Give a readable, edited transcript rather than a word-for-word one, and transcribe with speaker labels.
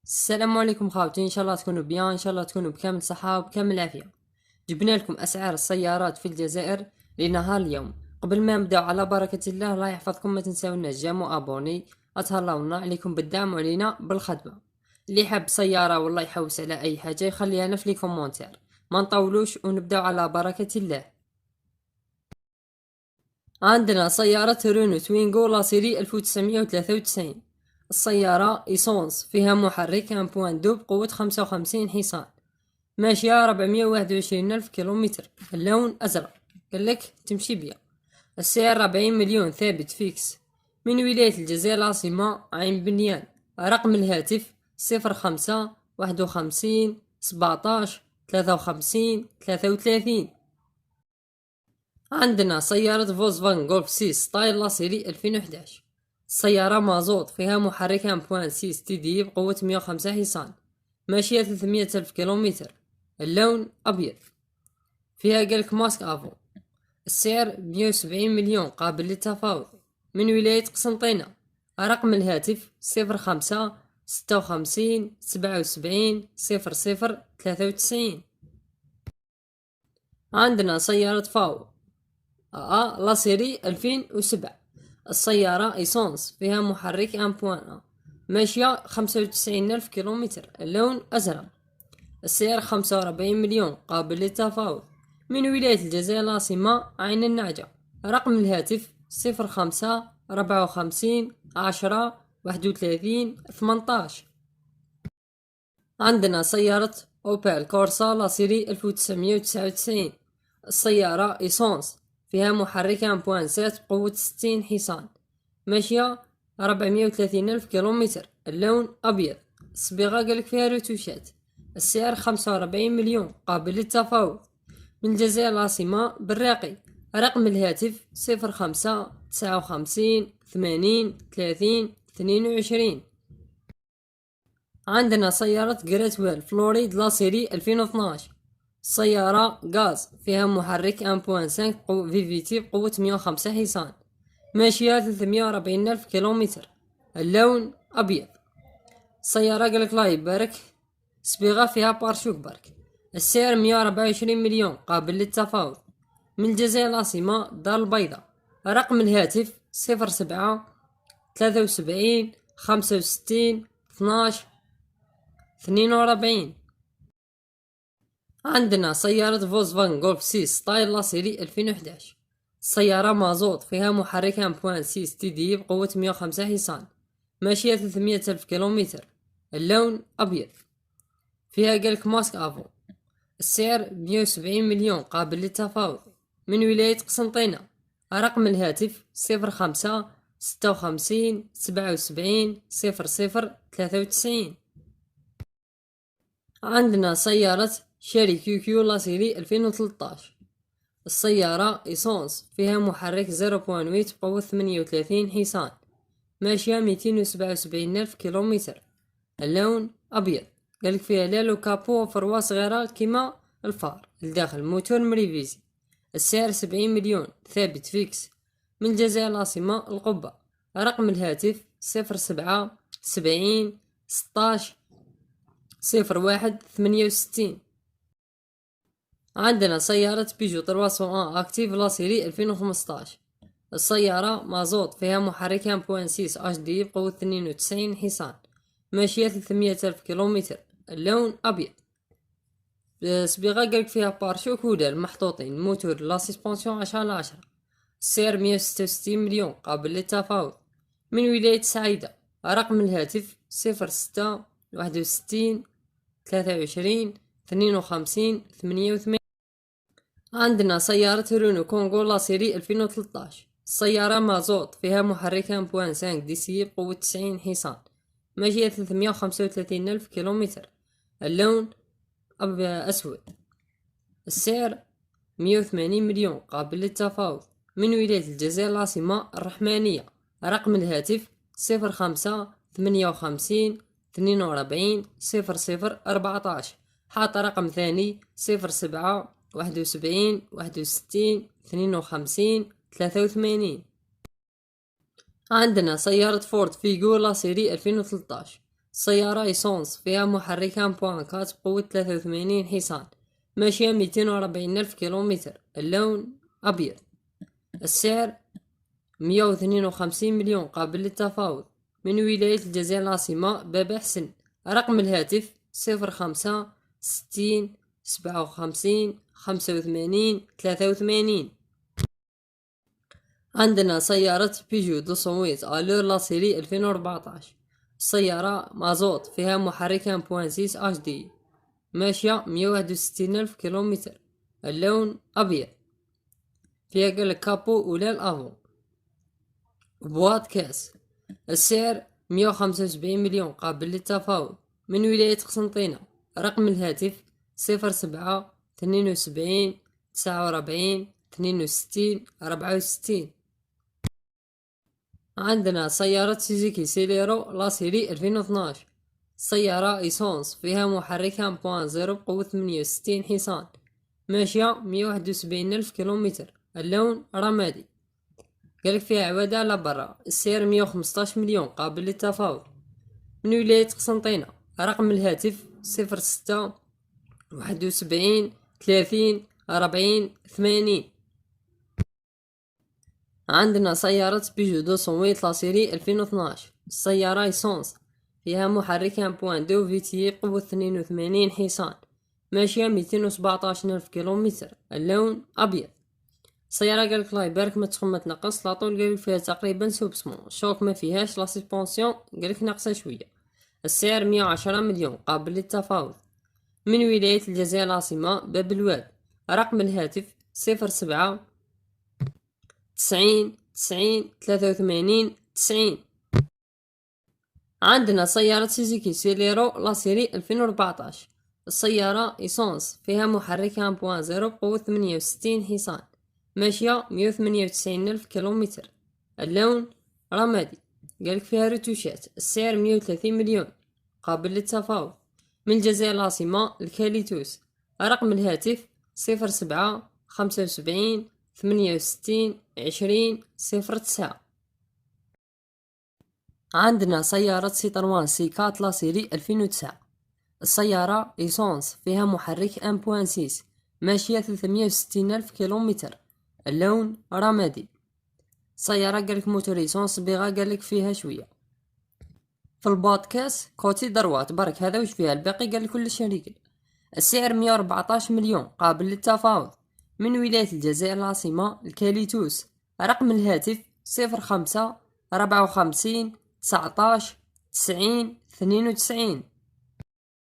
Speaker 1: السلام عليكم خاوتي، ان شاء الله تكونوا بيان، ان شاء الله تكونوا بكامل صحة وبكامل عافية. جبنا لكم اسعار السيارات في الجزائر لنهار اليوم. قبل ما نبداو على بركة الله، الله يحفظكم، ما تنساونا جيم وابوني، اتهلاونا عليكم بالدعم وعلينا بالخدمة. اللي حاب سيارة والله يحوس على اي حاجة يخليها لنا في لي كومونتير. ما نطولوش ونبداو على بركة الله. عندنا سيارة رونو توينغو لا سيري 1993. السيارة إيسونس، فيها محرك 1.2 بقوة 55 حصان، ماشية 421 ألف كيلومتر، اللون أزرق. قالك تمشي بيا. السعر 40 مليون ثابت فيكس. من ولاية الجزائر العاصمة عين بنيان. رقم الهاتف 05 51 17 53 عندنا سيارة فولkswagen جولف 6 ستايل لا سيري 2011. السيارة مازوت، فيها محرك 1.6 تي دي بقوة 105 حصان، ماشية 300 ألف كيلومتر، اللون أبيض. فيها قالك ماسك أفو. السعر 170 مليون قابل للتفاوض. من ولاية قسنطينة. رقم الهاتف 05 56 77 00 93. عندنا سيارة فاو لا سيري 2007. السيارة إيسونس، فيها محرك 1.1، ماشية 95 ألف كيلومتر، اللون أزرق. السعر 45 مليون قابل للتفاوض. من ولاية الجزائر العاصمة عين النعجة. رقم الهاتف 05 54 10 31 18. عندنا سيارة أوبيل كورسا لا سيري 1999. السيارة إيسونس، فيها محرك 1.7 بقوة 60 حصان، ماشية 430 ألف كيلومتر، اللون أبيض. الصبيغة قالك فيها روتوشات. السعر 45 مليون قابل للتفاوض. من الجزائر العاصمة بالراقي. رقم الهاتف 05 59 80 30 22. عندنا سيارة جريتويل فلوريد لا سيري 2012. سيارة غاز، فيها محرك 1.5 في في تي بقوة 105 حصان، ماشية 340 ألف كيلومتر، اللون أبيض. سيارة قالك الله يبارك، صبيغة فيها بارشوك برك. السعر 124 مليون قابل للتفاوض. من الجزائر العاصمة دار البيضاء. رقم الهاتف 07 73 65 12 42. عندنا سيارة فولkswagen جولف 6 ستايل لا سيري 2011. السيارة مازوت، فيها محرك 1.6 تي دي بقوة 105 حصان، ماشية 300 ألف كيلومتر، اللون أبيض. فيها قالك ماسك أفو. السعر 170 مليون قابل للتفاوض. من ولاية قسنطينة. رقم الهاتف 05 56 77 00 93. عندنا سيارة شيري كيو لا سيري 2013. السيارة إيسونس، فيها محرك 0.8 بقوة 38 حصان، ماشية 277 ألف كيلومتر، اللون أبيض. قالك فيها لالو كابو وفروة صغيرة كيما الفار الداخل، موتور مريفيزي. السعر 70 مليون ثابت فيكس. من الجزائر العاصمة القبة. رقم الهاتف 07 70 16 01 68. عندنا سيارة بيجو 301 اكتيف لا سيري 2015. السيارة مازوت، فيها محرك 1.6 اتش دي بقوة 92 حصان، ماشية 300 ألف كيلومتر، اللون أبيض. صبيغة قالك فيها بارشوك ودال محطوطين، موتور لا سسبونسيون 10/10. السعر 166 مليون قابل للتفاوض. من ولاية سعيدة. رقم الهاتف 06 61 23 52 88. عندنا سيارة رونو كونغو لا سيري 2013. السيارة مازوت، فيها محرك 1.5 دي سي بقوة 90 حصان، ماشية 335 ألف كيلومتر، اللون أسود. السعر 180 مليون قابل للتفاوض. من ولاية الجزائر العاصمة الرحمانية. رقم الهاتف 05 58 42 00 14. حاط رقم ثاني 07 71 61 52 83. عندنا سيارة فورد فيجو لا سيري 2013. سيارة إيسونس فيها محرك 1.4 بقوة 83 حصان، ماشية 240 ألف كيلومتر، اللون أبيض. السعر 152 مليون قابل للتفاوض، من ولاية الجزائر العاصمة باب حسن. رقم الهاتف 05 60 57 85 83. عندنا سيارة بيجو 200 ألور لا سيري 2014. السيارة مازوت فيها محرك 1.6 اتش دي، ماشية 161 ألف كيلومتر، اللون أبيض. فيها قالك كابو ولا الأفو، بواد كاس. السعر 175 مليون قابل للتفاوض، من ولاية قسنطينة. رقم الهاتف 07 72 49 62 64. عندنا سيارة سوزوكي سيليرو لا سيري 2012. سيارة إيسونس فيها محرك 1.0 بقوة 68 حصان، ماشية 171 ألف كيلومتر، اللون رمادي. قالك فيها عوادة على برا. السعر 115 مليون قابل للتفاوض، من ولاية قسنطينة. رقم الهاتف 06 71 30 40 80. عندنا سيارة بيجو 200 لا سيري 2012. السيارة إيسونس فيها محرك 1.2 فيتي بقوة 82 حصان، ماشية 217 ألف كيلومتر، اللون أبيض. السيارة قالك الله يبارك ما تخم ما تنقص، لاطول قالك فيها تقريبا سوبسمون، الشوك ما فيهاش، لا سسبونسيون قالك ناقصة شوية. السعر 110 مليون قابل للتفاوض، من ولاية الجزائر العاصمة باب الواد. رقم الهاتف 07 90 90 83 90. عندنا سيارة سوزوكي سيليرو لا سيري 2014. السيارة إيسونس فيها محرك 1.0 بقوة 68 حصان، ماشية 198 ألف كيلومتر، اللون رمادي. قالك فيها رتوشات. السعر 130 مليون قابل للتفاوض، من الجزائر العاصمة الكاليتوس. رقم الهاتف 07 75 68 20 09. عندنا سيارة سيتروان سيكات لا سيري 2009. السيارة إيسونس فيها محرك 1.6، ماشية 360 ألف كيلومتر، اللون رمادي. سيارة قالك موتور إيسونس بيغا قالك فيها شوية. في البودكاست كوتي دروات برك هذا وش فيها، الباقي قال كل شريك. السعر 114 مليون قابل للتفاوض، من ولاية الجزائر العاصمة الكاليتوس. رقم الهاتف 05 54 19 90 92.